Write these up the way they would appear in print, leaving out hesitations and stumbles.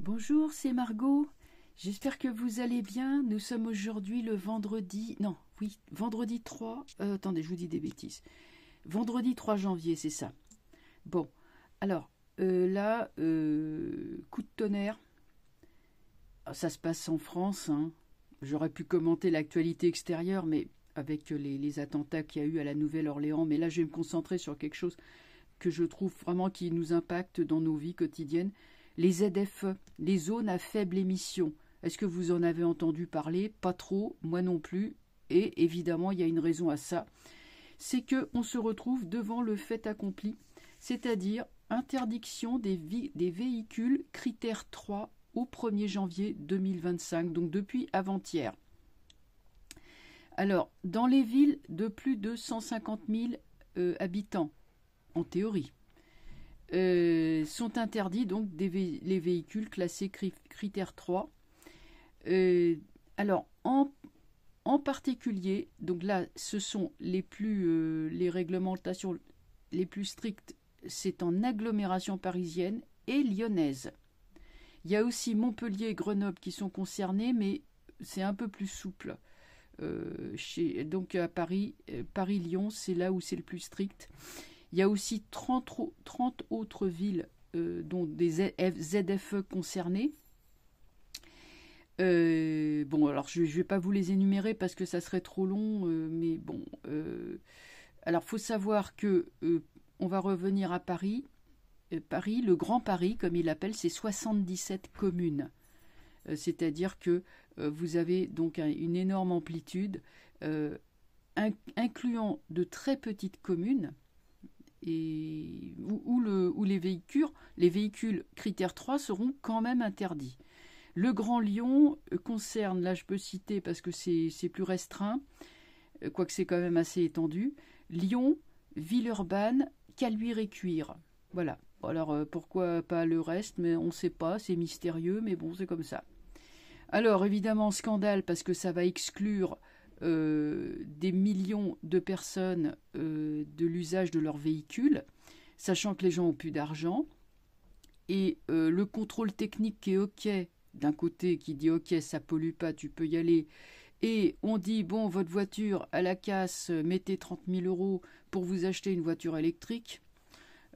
Bonjour, c'est Margot. J'espère que vous allez bien. Nous sommes aujourd'hui le vendredi... Non, oui, vendredi 3... attendez, je vous dis des bêtises. Vendredi 3 janvier, c'est ça. Bon, alors, là, coup de tonnerre. Ça se passe en France. Hein. J'aurais pu commenter l'actualité extérieure, mais avec les attentats qu'il y a eu à la Nouvelle-Orléans. Mais là, je vais me concentrer sur quelque chose que je trouve vraiment qui nous impacte dans nos vies quotidiennes. Les ZFE, les zones à faible émission. Est-ce que vous en avez entendu parler? Pas trop, moi non plus. Et évidemment, il y a une raison à ça. C'est qu'on se retrouve devant le fait accompli, c'est-à-dire interdiction des véhicules critère 3 au 1er janvier 2025, donc depuis avant-hier. Alors, dans les villes de plus de 150 000 habitants, en théorie, sont interdits donc les véhicules classés critère 3. Alors, en particulier, donc là, ce sont les réglementations les plus strictes, c'est en agglomération parisienne et lyonnaise. Il y a aussi Montpellier et Grenoble qui sont concernés, mais c'est un peu plus souple. Donc à Paris, Paris-Lyon, c'est là où c'est le plus strict. Il y a aussi 30 autres villes dont des ZFE concernés. Bon, alors je ne vais pas vous les énumérer parce que ça serait trop long, mais bon. Alors, il faut savoir que on va revenir à Paris. Paris, le Grand Paris, comme il l'appelle, c'est 77 communes. C'est-à-dire que vous avez donc une énorme amplitude, incluant de très petites communes, et où les véhicules critère 3 seront quand même interdits. Le Grand Lyon concerne, là je peux citer parce que c'est plus restreint, quoique c'est quand même assez étendu, Lyon, Villeurbanne, Caluire et Cuire. Voilà. Alors pourquoi pas le reste, mais on ne sait pas, c'est mystérieux, mais bon, c'est comme ça. Alors évidemment, scandale parce que ça va exclure des millions de personnes de l'usage de leurs véhicules, sachant que les gens n'ont plus d'argent. Et le contrôle technique qui est OK, d'un côté, qui dit OK, ça pollue pas, tu peux y aller. Et on dit, bon, votre voiture à la casse, mettez 30 000 € pour vous acheter une voiture électrique.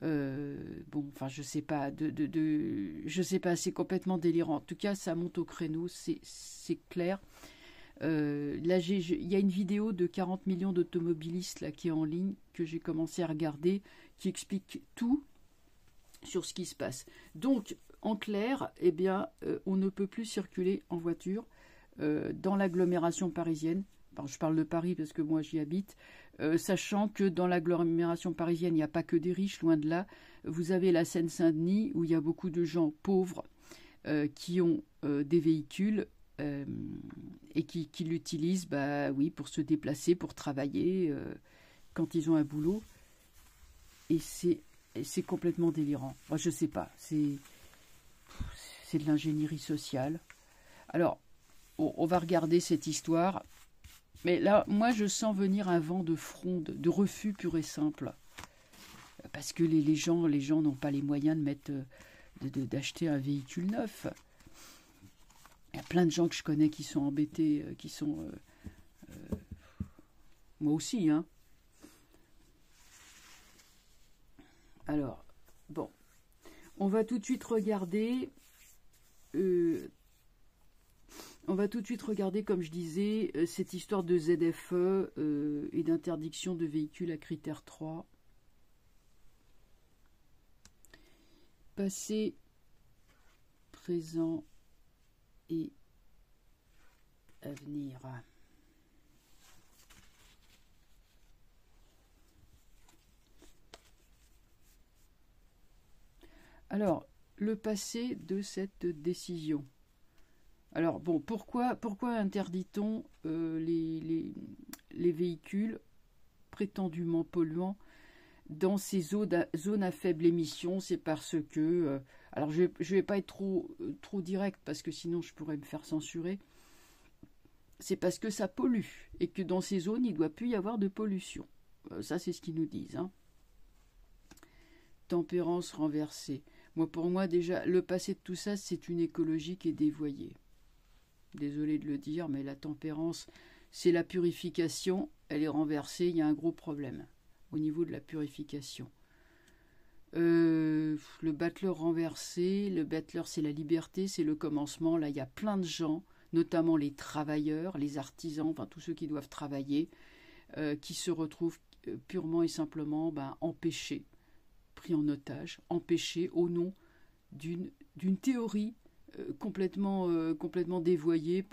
Bon, enfin, je sais pas, je sais pas, c'est complètement délirant. En tout cas, ça monte au créneau, c'est clair. Là, il y a une vidéo de 40 millions d'automobilistes là qui est en ligne que j'ai commencé à regarder, qui explique tout sur ce qui se passe. Donc, en clair, eh bien, on ne peut plus circuler en voiture dans l'agglomération parisienne. Enfin, je parle de Paris parce que moi j'y habite, sachant que dans l'agglomération parisienne, il n'y a pas que des riches, loin de là. Vous avez la Seine-Saint-Denis où il y a beaucoup de gens pauvres qui ont des véhicules et qui l'utilisent oui, pour se déplacer, pour travailler quand ils ont un boulot. Et c'est complètement délirant. Moi, je sais pas, c'est de l'ingénierie sociale. Alors, on va regarder cette histoire. Mais là, moi, je sens venir un vent de fronde, de refus pur et simple. Parce que les gens n'ont pas les moyens d'acheter un véhicule neuf. Il y a plein de gens que je connais qui sont embêtés, qui sont... moi aussi, hein. Alors, bon. On va tout de suite regarder... On va tout de suite regarder, comme je disais, cette histoire de ZFE et d'interdiction de véhicules à critère 3. Passé, présent et avenir. Alors, le passé de cette décision. Alors, bon, pourquoi interdit-on les véhicules prétendument polluants dans ces zones à faible émission? C'est parce que... alors, je vais pas être trop direct parce que sinon je pourrais me faire censurer. C'est parce que ça pollue et que dans ces zones, il ne doit plus y avoir de pollution. Ça, c'est ce qu'ils nous disent. Hein. Tempérance renversée. Pour moi, déjà, le passé de tout ça, c'est une écologie qui est dévoyée. Désolé de le dire, mais la tempérance, c'est la purification. Elle est renversée, il y a un gros problème au niveau de la purification. Le battleur renversé, le battleur, c'est la liberté, c'est le commencement. Là, il y a plein de gens, notamment les travailleurs, les artisans, enfin tous ceux qui doivent travailler, qui se retrouvent purement et simplement empêchés, pris en otage, empêchés au nom d'une théorie complètement dévoyée,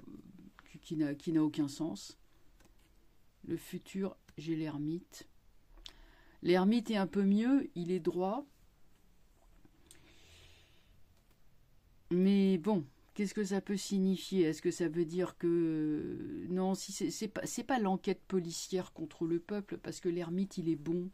qui n'a aucun sens. Le futur, j'ai l'ermite. L'ermite est un peu mieux, il est droit. Mais bon, qu'est-ce que ça peut signifier? Est-ce que ça veut dire que... Non, si c'est pas l'enquête policière contre le peuple, parce que l'ermite, il est bon.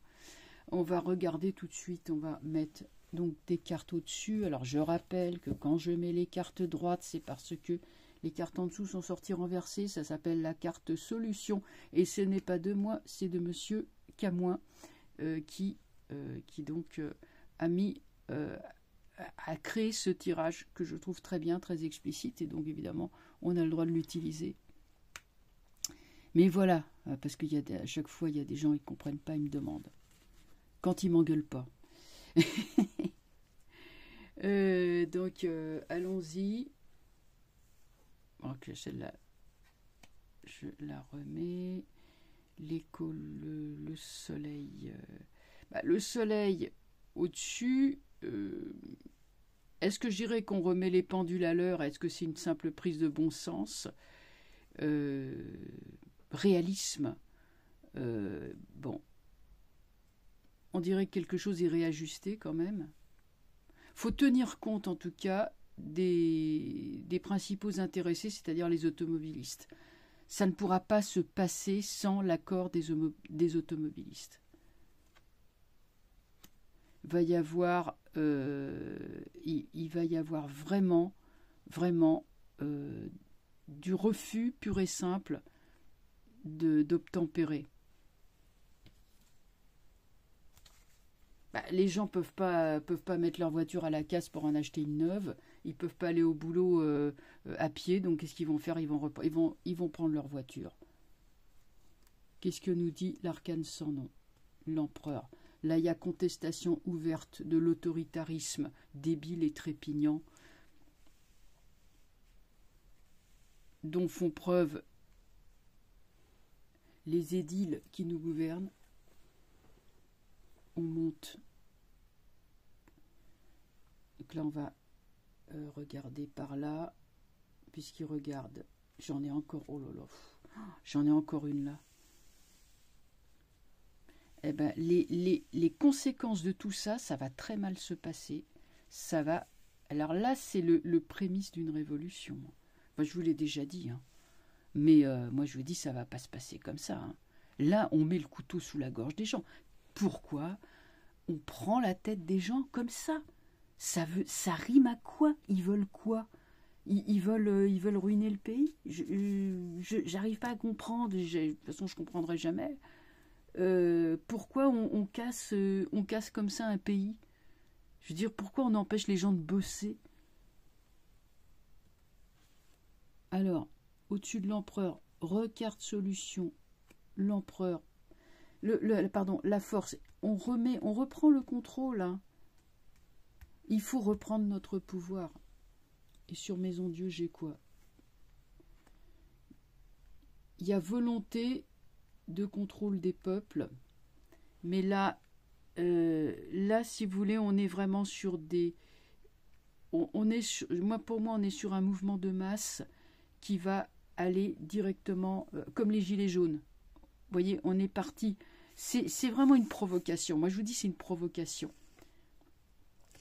On va regarder tout de suite, on va mettre donc des cartes au-dessus. Alors je rappelle que quand je mets les cartes droites, c'est parce que les cartes en dessous sont sorties renversées. Ça s'appelle la carte solution. Et ce n'est pas de moi, c'est de Monsieur Camoin. Qui donc a créé ce tirage que je trouve très bien, très explicite, et donc évidemment on a le droit de l'utiliser. Mais voilà, parce qu'à chaque fois il y a des gens, ils ne comprennent pas, ils me demandent. Quand ils m'engueulent pas. Donc allons-y. Ok, celle-là, je la remets. Le soleil. Le soleil au-dessus. Est-ce que je dirais qu'on remet les pendules à l'heure? Est-ce que c'est une simple prise de bon sens? Réalisme. Bon. On dirait que quelque chose est réajusté quand même. Faut tenir compte en tout cas des principaux intéressés, c'est-à-dire les automobilistes. Ça ne pourra pas se passer sans l'accord des automobilistes. Il va y avoir vraiment du refus pur et simple d'obtempérer. Les gens peuvent pas mettre leur voiture à la casse pour en acheter une neuve. Ils peuvent pas aller au boulot à pied. Donc qu'est-ce qu'ils vont faire? Ils vont prendre leur voiture. Qu'est-ce que nous dit l'arcane sans nom? L'empereur. Là, il y a contestation ouverte de l'autoritarisme débile et trépignant dont font preuve les édiles qui nous gouvernent. On monte. Donc là, on va regarder par là, puisqu'il regarde. J'en ai encore, oh là là, j'en ai encore une là. Eh ben, les conséquences de tout ça, ça va très mal se passer. Ça va. Alors là, c'est le prémisse d'une révolution. Moi, je vous l'ai déjà dit, hein. Mais moi, je vous dis, ça va pas se passer comme ça, hein. Là, on met le couteau sous la gorge des gens. Pourquoi on prend la tête des gens comme ça? Ça rime à quoi? Ils veulent quoi? Ils veulent ruiner le pays? J'arrive pas à comprendre. De toute façon, je comprendrai jamais. Pourquoi on casse comme ça un pays? Je veux dire, pourquoi on empêche les gens de bosser? Alors, au-dessus de l'empereur, recarte solution, l'empereur, la force. On reprend le contrôle, hein. Il faut reprendre notre pouvoir. Et sur Maison Dieu, j'ai quoi? Il y a volonté de contrôle des peuples, mais là, si vous voulez, on est vraiment sur des... Pour moi, on est sur un mouvement de masse qui va aller directement, comme les gilets jaunes. Vous voyez, on est parti. C'est vraiment une provocation. Moi, je vous dis, c'est une provocation.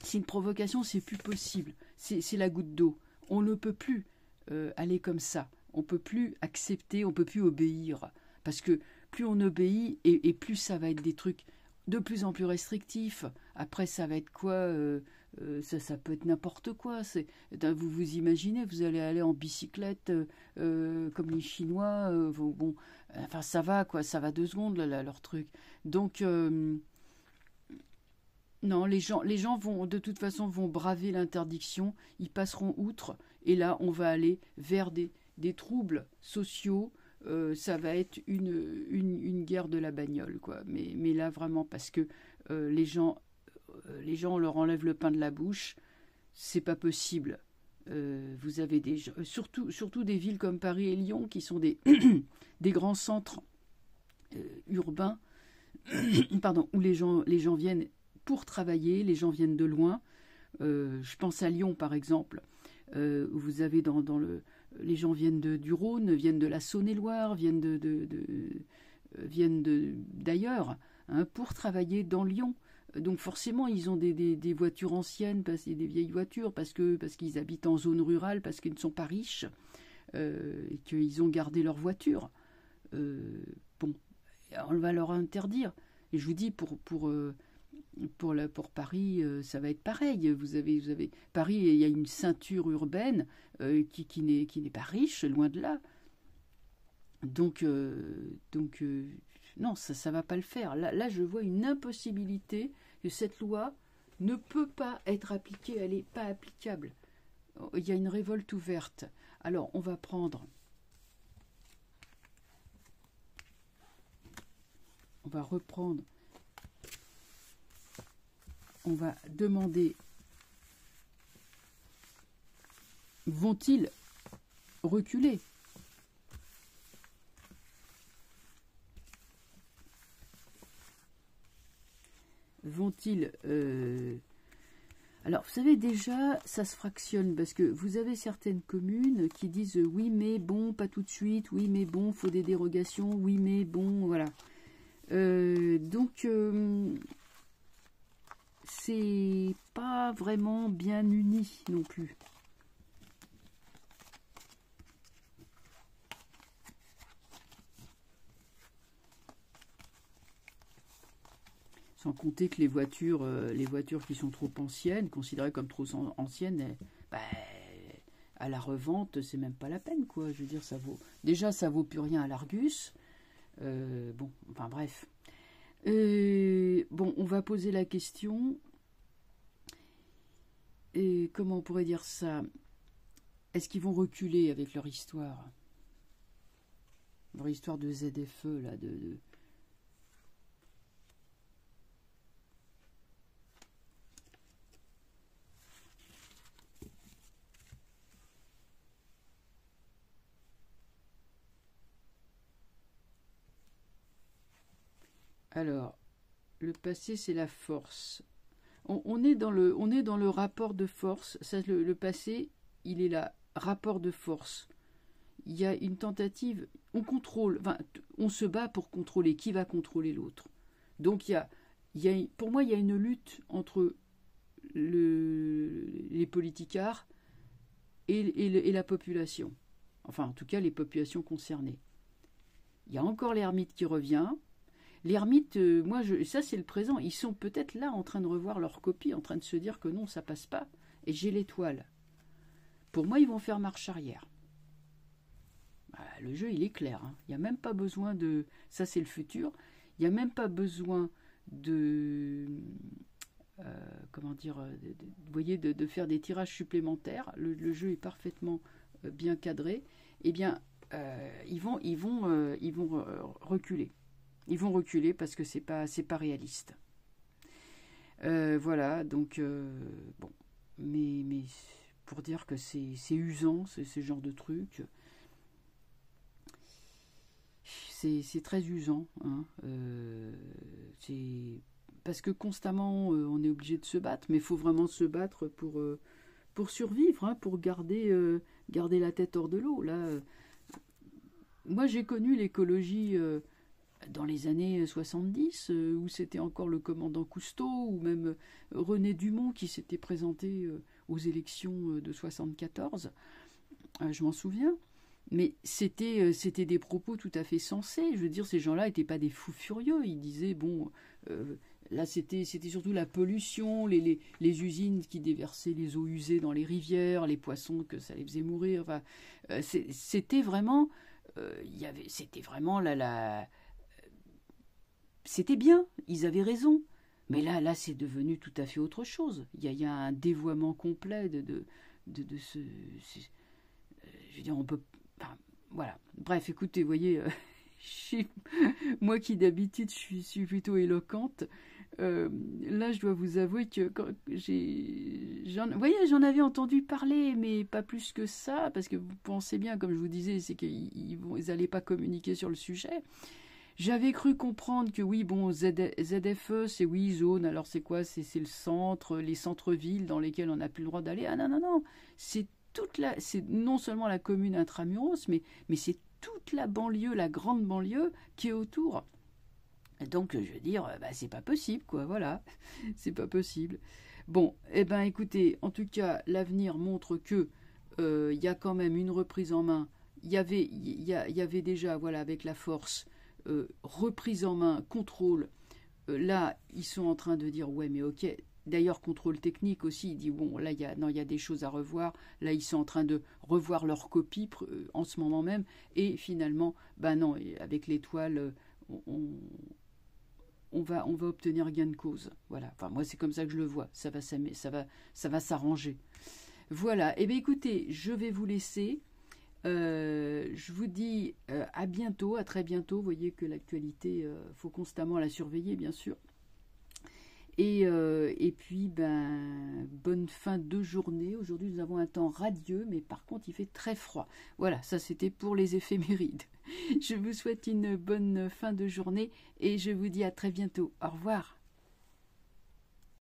C'est une provocation, c'est plus possible. C'est la goutte d'eau. On ne peut plus aller comme ça. On ne peut plus accepter, on ne peut plus obéir. Parce que plus on obéit, et plus ça va être des trucs de plus en plus restrictifs. Après, ça va être quoi? Ça peut être n'importe quoi. Vous vous imaginez, vous allez aller en bicyclette comme les Chinois. Bon, enfin, ça va, quoi. Ça va 2 secondes, là, leur truc. Donc, Non, les gens vont de toute façon vont braver l'interdiction, ils passeront outre, et là on va aller vers des troubles sociaux. Ça va être une guerre de la bagnole, quoi. Mais là vraiment parce que les gens on leur enlève le pain de la bouche, c'est pas possible. Vous avez surtout des villes comme Paris et Lyon qui sont des grands centres urbains, pardon, où les gens viennent pour travailler, les gens viennent de loin. Je pense à Lyon par exemple, où vous avez les gens viennent du Rhône, viennent de la Saône-et-Loire, viennent d'ailleurs, hein, pour travailler dans Lyon. Donc forcément, ils ont des voitures anciennes, des vieilles voitures, parce qu'ils habitent en zone rurale, parce qu'ils ne sont pas riches, et qu'ils ont gardé leur voiture. Bon, on va leur interdire. Et je vous dis, pour Paris, ça va être pareil. Vous avez Paris, il y a une ceinture urbaine qui n'est pas riche, loin de là. Donc non, ça va pas le faire. Là, je vois une impossibilité que cette loi ne peut pas être appliquée. Elle n'est pas applicable. Il y a une révolte ouverte. Alors, on va reprendre. On va demander, vont-ils reculer ? Vont-ils... Alors, vous savez, déjà, ça se fractionne, parce que vous avez certaines communes qui disent oui, mais bon, pas tout de suite, oui, mais bon, faut des dérogations, oui, mais bon, voilà. Donc, c'est pas vraiment bien uni non plus. Sans compter que les voitures qui sont trop anciennes, considérées comme trop anciennes, à la revente, c'est même pas la peine, quoi. Je veux dire, ça vaut plus rien à l'Argus. Bon, enfin bref. Bon, on va poser la question. Et comment on pourrait dire ça? Est-ce qu'ils vont reculer avec leur histoire? Leur histoire de ZFE, là, Alors, le passé, c'est la force. On est dans le rapport de force. Ça, le passé, il est là, rapport de force. Il y a une tentative, on contrôle, enfin, on se bat pour contrôler. Qui va contrôler l'autre? Donc, pour moi, il y a une lutte entre les politicards et la population. Enfin, en tout cas, les populations concernées. Il y a encore l'ermite qui revient. L'ermite, ça c'est le présent. Ils sont peut-être là en train de revoir leur copie, en train de se dire que non, ça passe pas. Et j'ai l'étoile. Pour moi, ils vont faire marche arrière. Le jeu, il est clair. Hein. Il n'y a même pas besoin de... Ça, c'est le futur. Il n'y a même pas besoin de... comment dire, vous voyez, de faire des tirages supplémentaires. Le jeu est parfaitement bien cadré. Eh bien, ils vont reculer. Ils vont reculer parce que c'est pas réaliste. Voilà, donc bon, mais pour dire que c'est usant, ce genre de truc. C'est très usant, hein. C'est parce que constamment on est obligé de se battre, mais il faut vraiment se battre pour survivre, hein, pour garder la tête hors de l'eau. Là, moi j'ai connu l'écologie dans les années 70, où c'était encore le commandant Cousteau, ou même René Dumont qui s'était présenté aux élections de 74. Je m'en souviens. Mais c'était des propos tout à fait sensés. Je veux dire, ces gens-là n'étaient pas des fous furieux. Ils disaient, bon, là c'était surtout la pollution, les usines qui déversaient les eaux usées dans les rivières, les poissons que ça les faisait mourir. Enfin, c'était vraiment... c'était vraiment c'était bien, ils avaient raison. Mais là, c'est devenu tout à fait autre chose. Il y a un dévoiement complet de ce... Je veux dire, on peut... Enfin, voilà. Bref, écoutez, vous voyez, moi qui d'habitude suis plutôt éloquente, là, je dois vous avouer que vous voyez, j'en avais entendu parler, mais pas plus que ça, parce que vous pensez bien, comme je vous disais, c'est qu'ils n'allaient pas communiquer sur le sujet. J'avais cru comprendre que oui, bon, ZFE, c'est oui, zone, alors c'est quoi? C'est le centre, les centres-villes dans lesquels on n'a plus le droit d'aller. Ah non, non, non, c'est c'est non seulement la commune intramuros, mais c'est toute la banlieue, la grande banlieue qui est autour. Et donc, je veux dire, bah, c'est pas possible, quoi, voilà, c'est pas possible. Bon, eh ben, écoutez, en tout cas, l'avenir montre que il y a quand même une reprise en main. Il y avait déjà, voilà, avec la force, reprise en main, contrôle. Là, ils sont en train de dire, ouais, mais ok. D'ailleurs, contrôle technique aussi, il dit, bon, là, il y a des choses à revoir. Là, ils sont en train de revoir leur copie en ce moment même. Et finalement, ben non, avec l'étoile, on va obtenir gain de cause. Voilà. Enfin, moi, c'est comme ça que je le vois. Ça va s'arranger. Voilà. Eh bien, écoutez, je vais vous laisser. Je vous dis à bientôt, à très bientôt. Vous voyez que l'actualité, faut constamment la surveiller, bien sûr. Et puis, ben, bonne fin de journée. Aujourd'hui, nous avons un temps radieux, mais par contre, il fait très froid. Voilà, ça c'était pour les éphémérides. Je vous souhaite une bonne fin de journée et je vous dis à très bientôt. Au revoir.